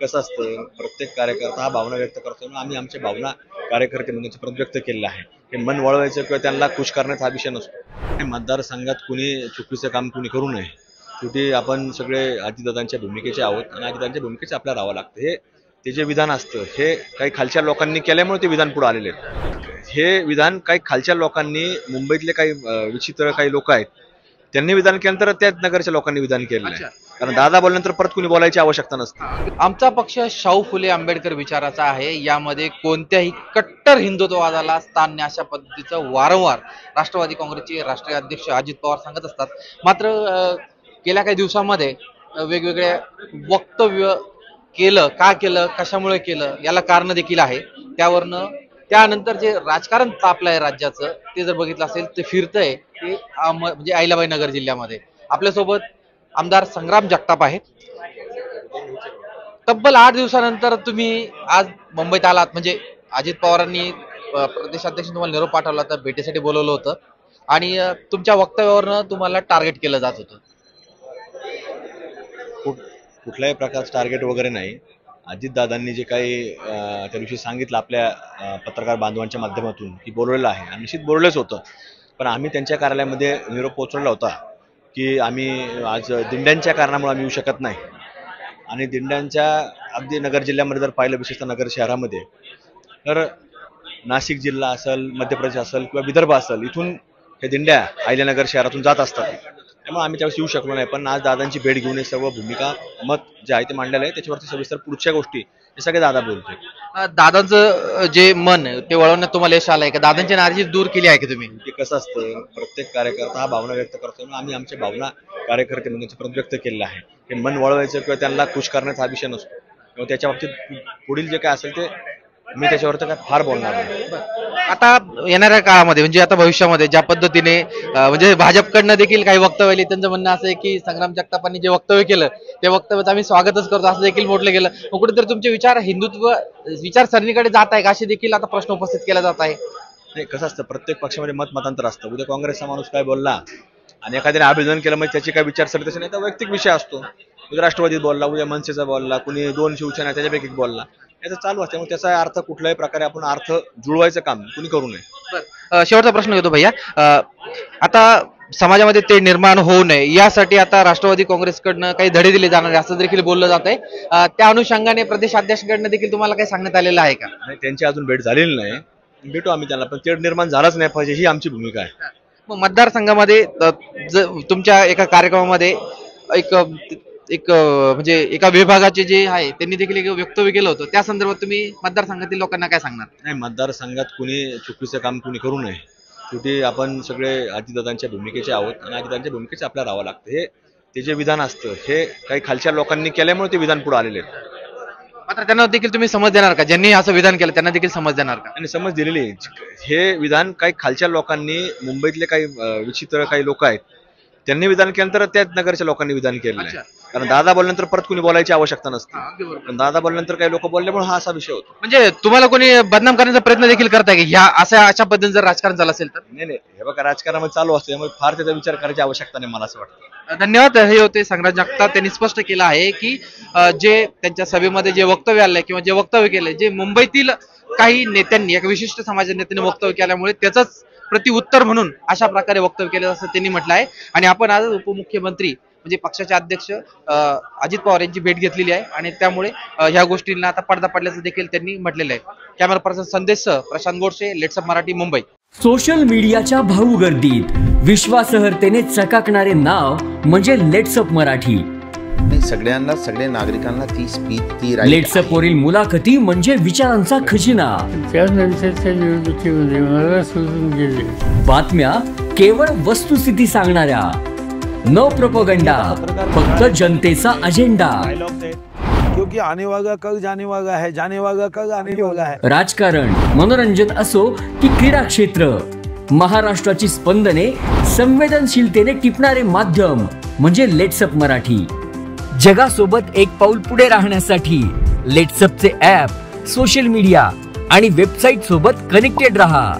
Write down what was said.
कसं असतं, प्रत्येक कार्यकर्ता हा भावना व्यक्त करतो ना, आम्ही आमच्या भावना कार्यकर्ते म्हणून त्यांच्यापर्यंत व्यक्त केलेल्या आहे. हे मन वळवायचं किंवा त्यांना खुश करण्याचा हा विषय नसतो. आणि मतदारसंघात कुणी चुकीचं काम कुणी करू नये. शेवटी आपण सगळे अजितदादांच्या भूमिकेचे आहोत आणि अजितदादांच्या भूमिकेचे आपल्याला राहावं लागतं. ते जे विधान असतं हे काही खालच्या लोकांनी केल्यामुळे ते विधान पुढे आलेले आहेत. हे विधान काही खालच्या लोकांनी, मुंबईतले काही विचित्र काही लोक आहेत, त्यांनी विधान केल्यानंतर त्याच नगरच्या लोकांनी विधान केलेलं आहे. कारण दादा बोलल्यानंतर परत कुणी बोलायची आवश्यकता नसते. आमचा पक्ष शाहू फुले आंबेडकर विचाराचा आहे. यामध्ये कोणत्याही कट्टर हिंदुत्ववादाला स्थान नाही, अशा पद्धतीचं वारंवार राष्ट्रवादी काँग्रेसचे राष्ट्रीय अध्यक्ष अजित पवार सांगत असतात. मात्र गेल्या काही दिवसांमध्ये वेगवेगळे वक्तव्य केलं, का केलं, कशामुळे केलं, याला कारण देखील आहे. त्यानंतर जे राजकारण तापलं आहे राज्याचं, ते जर बघितलं असेल तर फिरतंय ते म्हणजे अहिल्याबाई नगर जिल्ह्यामध्ये. आपल्यासोबत आमदार संग्राम जगताप आहे. तब्बल 8 दिवसानंतर तुम्ही आज मुंबईत आलात. म्हणजे अजित पवारांनी प्रदेशाध्यक्ष तुम्हाला निरोप पाठवला होता, भेटीसाठी बोलवलं होतं आणि तुमच्या वक्तव्यावरनं तुम्हाला टार्गेट केलं जात होतं. कुठल्याही प्रकारचं टार्गेट वगैरे नाही. अजितदादांनी जे काही त्या दिवशी सांगितलं आपल्या पत्रकार बांधवांच्या माध्यमातून की बोलवलेलं आहे, आणि निश्चित बोलवलंच होतं. पण आम्ही त्यांच्या कार्यालयामध्ये निरोप पोहोचवला होता की आम्ही आज दिंड्यांच्या कारणामुळे आम्ही येऊ शकत नाही. आणि दिंड्यांच्या अगदी नगर जिल्ह्यामध्ये जर पाहिलं, विशेषतः नगर शहरामध्ये, तर नाशिक जिल्हा असेल, मध्य प्रदेश असेल किंवा विदर्भ असेल, इथून हे दिंड्या अहिल्यानगर शहरातून जात असतात. त्यामुळे आम्ही त्यावेळेस येऊ शकलो नाही. पण आज दादांची भेट घेऊन हे सर्व भूमिका, मत जे आहे ते मांडलेलं आहे. त्याच्यावरती सविस्तर पुढच्या गोष्टी हे सगळे दादा बोलतोय. दादांचं जे मन ते वळवण्यात तुम्हाला यश आलंय का? दादांची नाराजी दूर केली आहे की तुम्ही? ते कसं असतं, प्रत्येक कार्यकर्ता हा भावना व्यक्त करतो ना, आम्ही आमच्या भावना कार्यकर्ते म्हणून त्यांच्यापर्यंत व्यक्त केलेल्या आहे. हे मन वळवायचं किंवा त्यांना खुश करण्याचा हा विषय नसतो. किंवा त्याच्या बाबतीत पुढील जे काय असेल ते मी त्याच्यावर तर काय फार बोलणार नाही. आता येणाऱ्या काळामध्ये, म्हणजे आता भविष्यामध्ये ज्या पद्धतीने म्हणजे भाजपकडनं देखील काही वक्तव्य आली, त्यांचं म्हणणं असं आहे की संग्राम जगतापांनी जे वक्तव्य केलं ते वक्तव्याचं आम्ही स्वागतच करतो, असं देखील म्हटलं गेलं. मग कुठेतरी तुमचे विचार हिंदुत्व विचारसरणीकडे जात आहे का, असे देखील आता प्रश्न उपस्थित केला जात आहे. नाही, कसं असतं, प्रत्येक पक्षामध्ये मतांतर असतं. उद्या काँग्रेसचा माणूस काय बोलला आणि एखाद्याने अभिनंदन केलं, मग त्याची काय विचारसरणी तशी नाही, तर वैयक्तिक विषय असतो. उद्या राष्ट्रवादीत बोलला, उद्या मनसेचा बोलला, कुणी 2 शिवसेना त्याच्यापैकी बोलला, याचं चालू असते. मग त्याचा अर्थ कुठल्याही प्रकारे आपण अर्थ जुळवायचं काम कुणी करू नये. शेवटचा प्रश्न घेतो भैया. आता समाजामध्ये ते निर्माण होऊ नये यासाठी आता राष्ट्रवादी काँग्रेसकडनं काही धडे दिले जाणार आहे, असं देखील बोललं जात आहे. त्या अनुषंगाने प्रदेशाध्यक्षकडनं देखील तुम्हाला काही सांगण्यात आलेलं आहे का? नाही, त्यांची अजून भेट झालेली नाही. भेटू आम्ही त्यांना, पण तेढ निर्माण झालाच नाही पाहिजे, ही आमची भूमिका आहे. मग मतदारसंघामध्ये तुमच्या एका कार्यक्रमामध्ये एक म्हणजे एका विभागाचे जे आहे त्यांनी देखील एक वक्तव्य केलं होतं, त्या संदर्भात तुम्ही मतदारसंघातील लोकांना काय सांगणार? नाही, मतदारसंघात कुणी चुकीचं काम कुणी करू नये. शेवटी आपण सगळे अजितदादांच्या भूमिकेचे आहोत आणि अजितदादांच्या भूमिकेचे आपल्याला राहावं लागतं. ते जे विधान असतं हे काही खालच्या लोकांनी केल्यामुळे ते विधान पुढे आलेले आहेत. मात्र त्यांना देखील तुम्ही समज देणार का? ज्यांनी असं विधान केलं त्यांना देखील समज देणार का? आणि समज दिलेली आहे. हे विधान काही खालच्या लोकांनी, मुंबईतले काही विचित्र काही लोक आहेत, त्यांनी विधान केल्यानंतर त्याच नगरच्या लोकांनी विधान केलेलं आहे. कारण दादा बोलल्यानंतर परत कुणी बोलायची आवश्यकता नसते. पण दादा बोलल्यानंतर काही लोक बोलल्यामुळे हा असा विषय होतो. म्हणजे तुम्हाला कोणी बदनाम करण्याचा प्रयत्न देखील करताय की ह्या अशा पद्धतीने जर राजकारण झालं असेल तर? नाही, हे बघा, राजकारणामध्ये चालू असतं, त्यामुळे फार त्याचा विचार करायची आवश्यकता नाही, मला असं वाटतं. धन्यवाद. हे होते संग्राम जगताप. त्यांनी स्पष्ट केलं आहे की जे त्यांच्या सभेमध्ये जे वक्तव्य आलंय किंवा जे वक्तव्य केलंय, जे मुंबईतील काही नेत्यांनी, एका विशिष्ट समाजाच्या नेत्यांनी वक्तव्य केल्यामुळे त्याचंच प्रत्युत्तर म्हणून अशा प्रकारे वक्तव्य केलं असं त्यांनी म्हटलं आहे. आणि आपण आज उपमुख्यमंत्री म्हणजे पक्षाचे अध्यक्ष अजित पवार यांची भेट घेतलेली आहे आणि त्यामुळे ह्या गोष्टींना आता पडदा पडल्याचं देखील त्यांनी म्हटलेलं आहे. कॅमेरा पर्सन संदेश सह प्रशांत गोडसे, लेट्सअप मराठी, मुंबई. सोशल मीडियाच्या भाऊ गर्दीत विश्वासार्हतेने चकाकणारे नाव म्हणजे लेट्सअप मराठी. सगळ्यांना, सगळ्या नागरिकांना ती स्पीच, ती लेट्सअप वरील मुलाखती म्हणजे विचारांचा खजिना. त्यानंतरच्या निवडणुकीमध्ये मला सोडून गेले. बातम्या केवळ वस्तुस्थिती सांगणाऱ्या, न प्रोपगंडा, फक्त जनतेचा अजेंडा. क्योंकि आने वाला कल जाने वाला है, जाने वाला कल आने वाला है. राजकारण, मनोरंजन असो की क्रीडा क्षेत्र, महाराष्ट्राची स्पंदने संवेदनशीलतेने टिपणारे माध्यम म्हणजे लेट्सअप मराठी. जगासोबत एक पाऊल पुढे राहण्यासाठी लेट्सअपचे ॲप, सोशल मीडिया आणि वेबसाईट सोबत कनेक्टेड रहा.